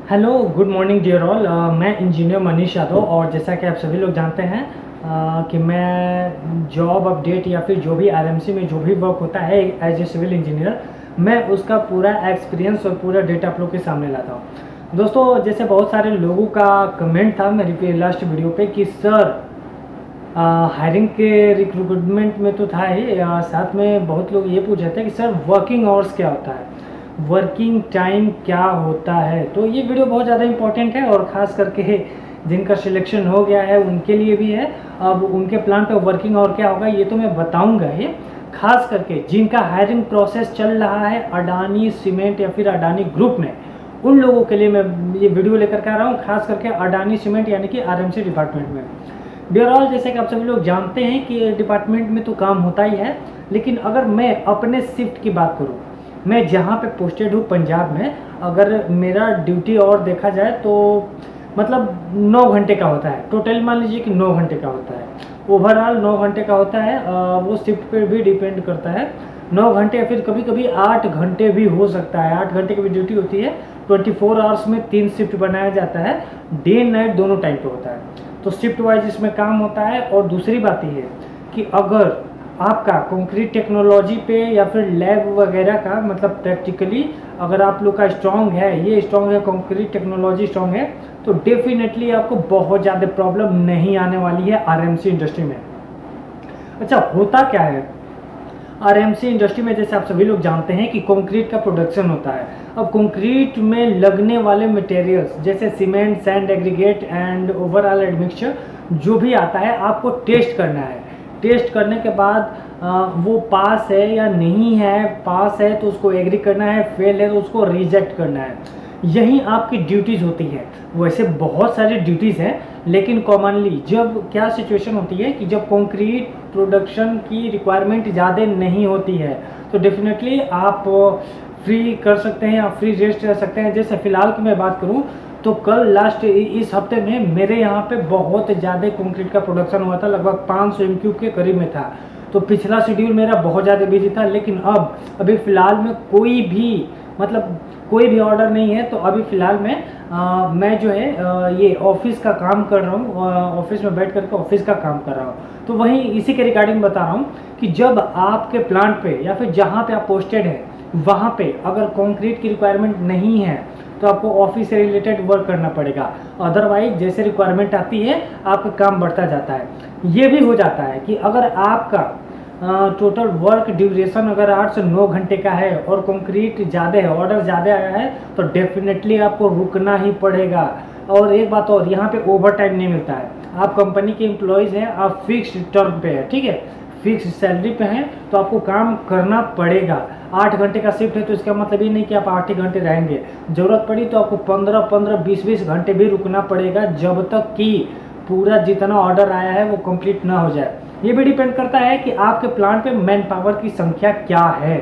Hello, good morning dear all. मैं engineer Manish Yadav और जैसा कि आप सभी लोग जानते हैं कि मैं जॉब अपडेट या फिर जो भी आरएमसी में जो भी वर्क होता है एज ए सिविल इंजीनियर, मैं उसका पूरा एक्सपीरियंस और पूरा डेटा आप लोग के सामने लाता हूँ। दोस्तों, जैसे बहुत सारे लोगों का कमेंट था मेरी लास्ट वीडियो पे कि सर हायरिंग के रिक्रूटमेंट में तो था ही, साथ में बहुत लोग ये पूछ रहे थे कि सर वर्किंग आवर्स क्या होता है, वर्किंग टाइम क्या होता है। तो ये वीडियो बहुत ज़्यादा इंपॉर्टेंट है और ख़ास करके जिनका सिलेक्शन हो गया है उनके लिए भी है। अब उनके प्लान पे वर्किंग आवर क्या होगा ये तो मैं बताऊंगा ही, खास करके जिनका हायरिंग प्रोसेस चल रहा है अडानी सीमेंट या फिर अडानी ग्रुप में, उन लोगों के लिए मैं ये वीडियो लेकर के आ रहा हूँ, खास करके अडानी सीमेंट यानी कि आरएमसी डिपार्टमेंट में। डियर ऑल, जैसे कि आप सभी लोग जानते हैं कि डिपार्टमेंट में तो काम होता ही है, लेकिन अगर मैं अपने शिफ्ट की बात करूँ, मैं जहाँ पे पोस्टेड हूँ पंजाब में, अगर मेरा ड्यूटी और देखा जाए तो मतलब 9 घंटे का होता है टोटल। मान लीजिए कि 9 घंटे का होता है, ओवरऑल 9 घंटे का होता है। वो शिफ्ट पे भी डिपेंड करता है, 9 घंटे या फिर कभी कभी 8 घंटे भी हो सकता है। 8 घंटे की भी ड्यूटी होती है। 24 आवर्स में 3 शिफ्ट बनाया जाता है, डे नाइट दोनों टाइम पे होता है। तो शिफ्ट वाइज इसमें काम होता है। और दूसरी बात ये है कि अगर आपका कंक्रीट टेक्नोलॉजी पे या फिर लैब वगैरह का मतलब प्रैक्टिकली अगर आप लोग का स्ट्रॉन्ग है, ये स्ट्रॉन्ग है, कंक्रीट टेक्नोलॉजी स्ट्रॉन्ग है, तो डेफिनेटली आपको बहुत ज़्यादा प्रॉब्लम नहीं आने वाली है आरएमसी इंडस्ट्री में। अच्छा, होता क्या है आरएमसी इंडस्ट्री में? जैसे आप सभी लोग जानते हैं कि कंक्रीट का प्रोडक्शन होता है। अब कंक्रीट में लगने वाले मटेरियल्स जैसे cement, sand, aggregate and overall admixture जो भी आता है आपको टेस्ट करना है। टेस्ट करने के बाद वो पास है या नहीं है, पास है तो उसको एग्री करना है, फेल है तो उसको रिजेक्ट करना है। यही आपकी ड्यूटीज़ होती है। वैसे बहुत सारी ड्यूटीज़ हैं, लेकिन कॉमनली जब क्या सिचुएशन होती है कि जब कंक्रीट प्रोडक्शन की रिक्वायरमेंट ज़्यादा नहीं होती है तो डेफिनेटली आप फ्री कर सकते हैं, आप फ्री रेस्ट रह सकते हैं। जैसे फ़िलहाल की मैं बात करूं तो कल लास्ट इस हफ्ते में मेरे यहाँ पे बहुत ज़्यादा कंक्रीट का प्रोडक्शन हुआ था, लगभग 500 एम³ के करीब में था। तो पिछला शेड्यूल मेरा बहुत ज़्यादा बिजी था, लेकिन अभी फ़िलहाल में कोई भी ऑर्डर नहीं है। तो अभी फ़िलहाल में मैं जो है ये ऑफिस का काम कर रहा हूँ, ऑफिस में बैठ करके ऑफिस का काम कर रहा हूँ। तो वहीं इसी के रिगार्डिंग बता रहा हूँ कि जब आपके प्लांट पे या फिर जहाँ पे आप पोस्टेड है वहाँ पे अगर कंक्रीट की रिक्वायरमेंट नहीं है तो आपको ऑफिस से रिलेटेड वर्क करना पड़ेगा। अदरवाइज जैसे रिक्वायरमेंट आती है आपका काम बढ़ता जाता है। ये भी हो जाता है कि अगर आपका टोटल वर्क ड्यूरेशन अगर 8 से 9 घंटे का है और कंक्रीट ज़्यादा है, ऑर्डर ज़्यादा आया है, तो डेफिनेटली आपको रुकना ही पड़ेगा। और एक बात और, यहाँ पे ओवर टाइम नहीं मिलता है। आप कंपनी के एम्प्लॉयज़ हैं, आप फिक्स टर्म पे है, ठीक है, फिक्स सैलरी पे हैं, तो आपको काम करना पड़ेगा। 8 घंटे का शिफ्ट है तो इसका मतलब ये नहीं कि आप 8 ही घंटे रहेंगे। ज़रूरत पड़ी तो आपको 15-15, 20-20 घंटे भी रुकना पड़ेगा, जब तक कि पूरा जितना ऑर्डर आया है वो कंप्लीट ना हो जाए। ये भी डिपेंड करता है कि आपके प्लांट पे मैन पावर की संख्या क्या है,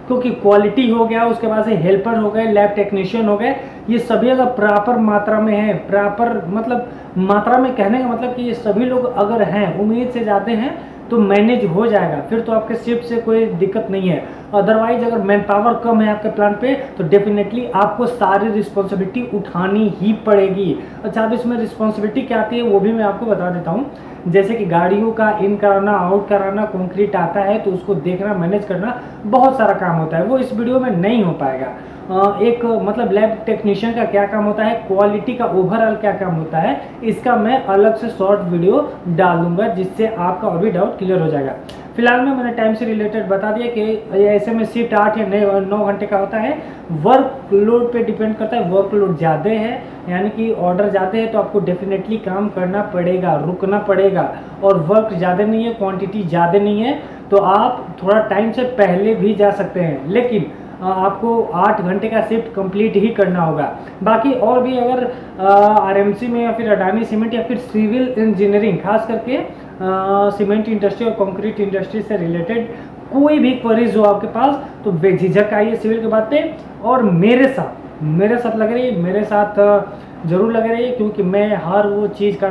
क्योंकि क्वालिटी हो गया, उसके बाद से हेल्पर हो गए, लैब टेक्नीशियन हो गए, ये सभी अगर प्रॉपर मात्रा में है, प्रॉपर मतलब मात्रा में कहने का मतलब कि ये सभी लोग अगर हैं, उम्मीद से जाते हैं, तो मैनेज हो जाएगा। फिर तो आपके शिफ्ट से कोई दिक्कत नहीं है। अदरवाइज अगर मैन पावर कम है आपके प्लांट पे तो डेफिनेटली आपको सारी रिस्पॉन्सिबिलिटी उठानी ही पड़ेगी। अच्छा, अब इसमें रिस्पॉन्सिबिलिटी क्या आती है वो भी मैं आपको बता देता हूँ। जैसे कि गाड़ियों का इन कराना, आउट कराना, कंक्रीट आता है तो उसको देखना, मैनेज करना, बहुत सारा काम होता है, वो इस वीडियो में नहीं हो पाएगा। एक मतलब लैब टेक्नीशियन का क्या काम होता है, क्वालिटी का ओवरऑल क्या काम होता है, इसका मैं अलग से शॉर्ट वीडियो डाल दूंगा, जिससे आपका और भी डाउट क्लियर हो जाएगा। फिलहाल में मैंने टाइम से रिलेटेड बता दिया कि ऐसे में शिफ्ट 8 या 9 घंटे का होता है। वर्कलोड पे डिपेंड करता है, वर्कलोड ज़्यादा है यानी कि ऑर्डर ज़्यादा है तो आपको डेफिनेटली काम करना पड़ेगा, रुकना पड़ेगा। और वर्क ज़्यादा नहीं है, क्वांटिटी ज़्यादा नहीं है, तो आप थोड़ा टाइम से पहले भी जा सकते हैं, लेकिन आपको 8 घंटे का शिफ्ट कंप्लीट ही करना होगा। बाकी और भी अगर आरएमसी में या फिर अडानी सीमेंट या फिर सिविल इंजीनियरिंग, खास करके सीमेंट इंडस्ट्री और कंक्रीट इंडस्ट्री से रिलेटेड कोई भी क्वेरीज हो आपके पास तो बेझिझक आइए सिविल के बात पे और मेरे साथ लगे रहिए, मेरे साथ जरूर लगे रहिए, क्योंकि मैं हर वो चीज़ का